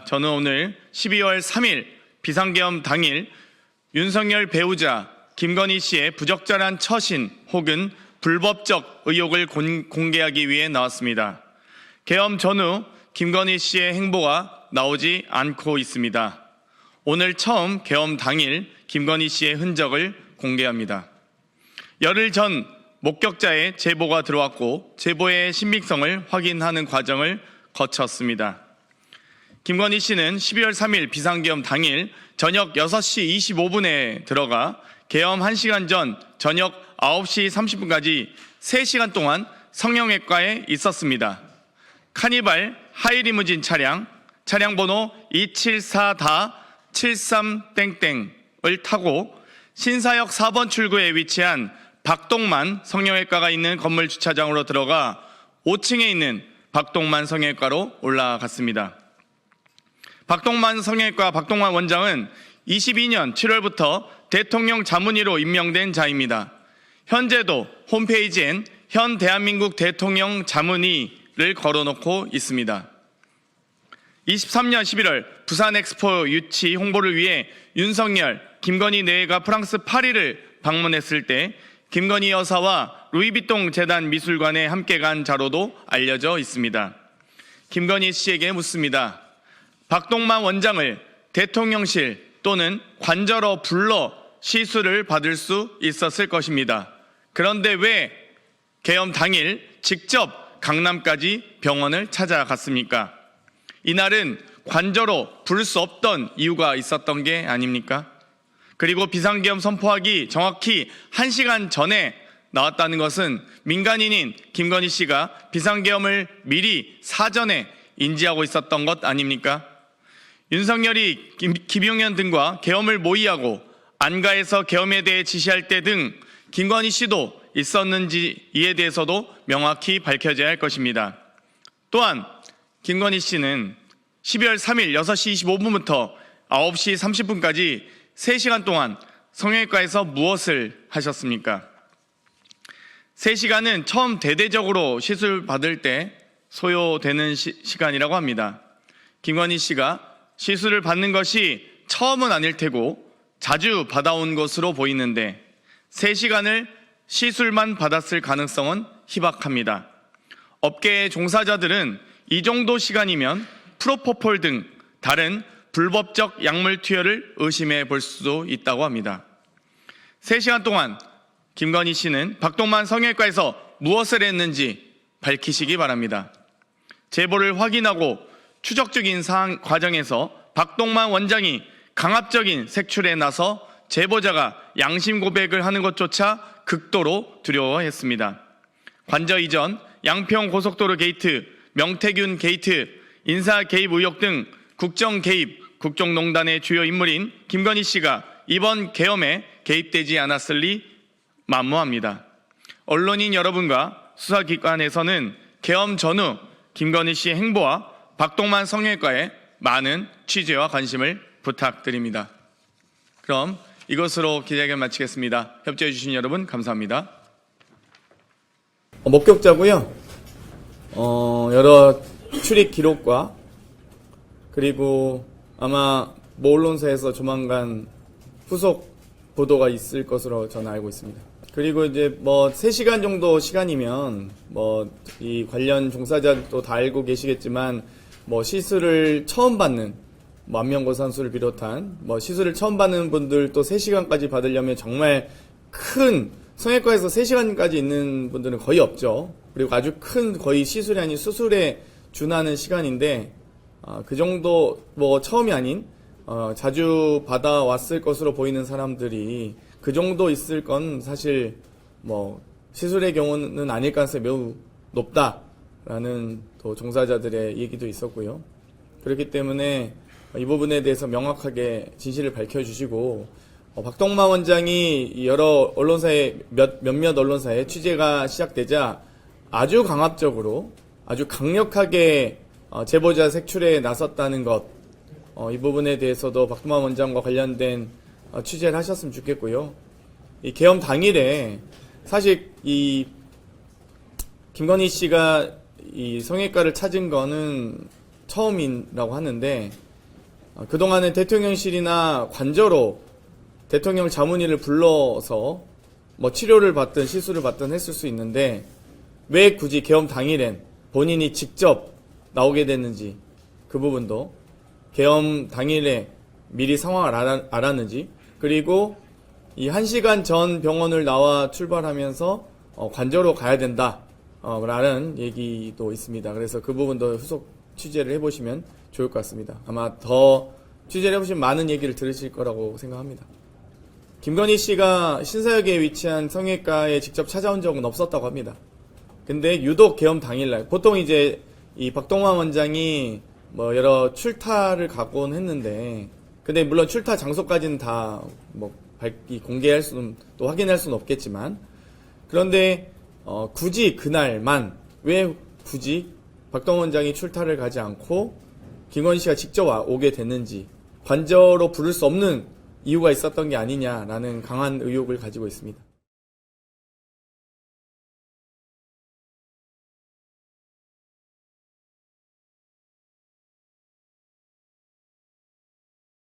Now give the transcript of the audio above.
저는 오늘 12월 3일 비상계엄 당일 윤석열 배우자 김건희 씨의 부적절한 처신 혹은 불법적 의혹을 공개하기 위해 나왔습니다. 계엄 전후 김건희 씨의 행보가 나오지 않고 있습니다. 오늘 처음 계엄 당일 김건희 씨의 흔적을 공개합니다. 열흘 전 목격자의 제보가 들어왔고 제보의 신빙성을 확인하는 과정을 거쳤습니다. 김건희 씨는 12월 3일 비상계엄 당일 저녁 6시 25분에 들어가 계엄 1시간 전 저녁 9시 30분까지 3시간 동안 성형외과에 있었습니다. 카니발 하이리무진 차량 번호 274-73땡땡을 타고 신사역 4번 출구에 위치한 박동만 성형외과가 있는 건물 주차장으로 들어가 5층에 있는 박동만 성형외과로 올라갔습니다. 박동만 성형외과 박동만 원장은 22년 7월부터 대통령 자문의로 임명된 자입니다. 현재도 홈페이지엔 현 대한민국 대통령 자문의를 걸어놓고 있습니다. 23년 11월 부산 엑스포 유치 홍보를 위해 윤석열, 김건희 내외가 프랑스 파리를 방문했을 때 김건희 여사와 루이비통 재단 미술관에 함께 간 자로도 알려져 있습니다. 김건희 씨에게 묻습니다. 박동만 원장을 대통령실 또는 관저로 불러 시술을 받을 수 있었을 것입니다. 그런데 왜 계엄 당일 직접 강남까지 병원을 찾아갔습니까? 이날은 관저로 부를 수 없던 이유가 있었던 게 아닙니까? 그리고 비상계엄 선포하기 정확히 1시간 전에 나왔다는 것은 민간인인 김건희 씨가 비상계엄을 미리 사전에 인지하고 있었던 것 아닙니까? 윤석열이 김용현 등과 계엄을 모의하고 안가에서 계엄에 대해 지시할 때 등 김건희 씨도 있었는지 이에 대해서도 명확히 밝혀져야 할 것입니다. 또한 김건희 씨는 12월 3일 6시 25분부터 9시 30분까지 3시간 동안 성형외과에서 무엇을 하셨습니까? 3시간은 처음 대대적으로 시술 받을 때 소요되는 시간이라고 합니다. 김건희 씨가 시술을 받는 것이 처음은 아닐 테고 자주 받아온 것으로 보이는데 3시간을 시술만 받았을 가능성은 희박합니다. 업계의 종사자들은 이 정도 시간이면 프로포폴 등 다른 불법적 약물 투여를 의심해 볼 수도 있다고 합니다. 3시간 동안 김건희 씨는 박동만 성형외과에서 무엇을 했는지 밝히시기 바랍니다. 제보를 확인하고 추적적인 사항 과정에서 박동만 원장이 강압적인 색출에 나서 제보자가 양심 고백을 하는 것조차 극도로 두려워했습니다. 관저 이전, 양평 고속도로 게이트, 명태균 게이트, 인사 개입 의혹 등 국정 개입, 국정농단의 주요 인물인 김건희 씨가 이번 계엄에 개입되지 않았을 리 만무합니다. 언론인 여러분과 수사기관에서는 계엄 전후 김건희 씨의 행보와 박동만 성형외과의 많은 취재와 관심을 부탁드립니다. 그럼 이것으로 기자회견 마치겠습니다. 협조해 주신 여러분 감사합니다. 목격자고요. 여러 출입 기록과 그리고 아마 모 언론사에서 조만간 후속 보도가 있을 것으로 저는 알고 있습니다. 그리고 이제 3시간 정도 시간이면 이 관련 종사자도 다 알고 계시겠지만 시술을 처음 받는 안명고 선수를 비롯한 시술을 처음 받는 분들 또 3시간까지 받으려면 정말 큰 성형외과에서 3시간까지 있는 분들은 거의 없죠. 그리고 아주 큰 거의 시술이 아닌 수술에 준하는 시간인데 그 정도 처음이 아닌 자주 받아왔을 것으로 보이는 사람들이 그 정도 있을 건 사실 시술의 경우는 아닐 가능성이 매우 높다라는 또 종사자들의 얘기도 있었고요. 그렇기 때문에 이 부분에 대해서 명확하게 진실을 밝혀주시고 박동만 원장이 여러 언론사에 몇몇 언론사에 취재가 시작되자 아주 강압적으로 아주 강력하게 제보자 색출에 나섰다는 것, 이 부분에 대해서도 박동만 원장과 관련된 취재를 하셨으면 좋겠고요. 이 계엄 당일에 사실 이 김건희 씨가 이 성형외과를 찾은 거는 처음이라고 하는데 그동안은 대통령실이나 관저로 대통령 자문위를 불러서 뭐 치료를 받든 시술을 받든 했을 수 있는데 왜 굳이 계엄 당일엔 본인이 직접 나오게 됐는지 그 부분도 계엄 당일에 미리 상황을 알았는지 그리고 이 1시간 전 병원을 나와 출발하면서 관저로 가야 된다 라는 얘기도 있습니다. 그래서 그 부분도 후속 취재를 해보시면 좋을 것 같습니다. 아마 더 취재를 해보시면 많은 얘기를 들으실 거라고 생각합니다. 김건희 씨가 신사역에 위치한 성형외과에 직접 찾아온 적은 없었다고 합니다. 근데 유독 계엄 당일날 보통 이제 이 박동만 원장이 뭐 여러 출타를 가곤 했는데 근데 물론 출타 장소까지는 다 뭐 공개할 수는 또 확인할 수는 없겠지만 그런데 굳이 그날만 왜 굳이 박동만 원장이 출타를 가지 않고 김건희 씨가 직접 오게 됐는지 관저로 부를 수 없는 이유가 있었던 게 아니냐라는 강한 의혹을 가지고 있습니다.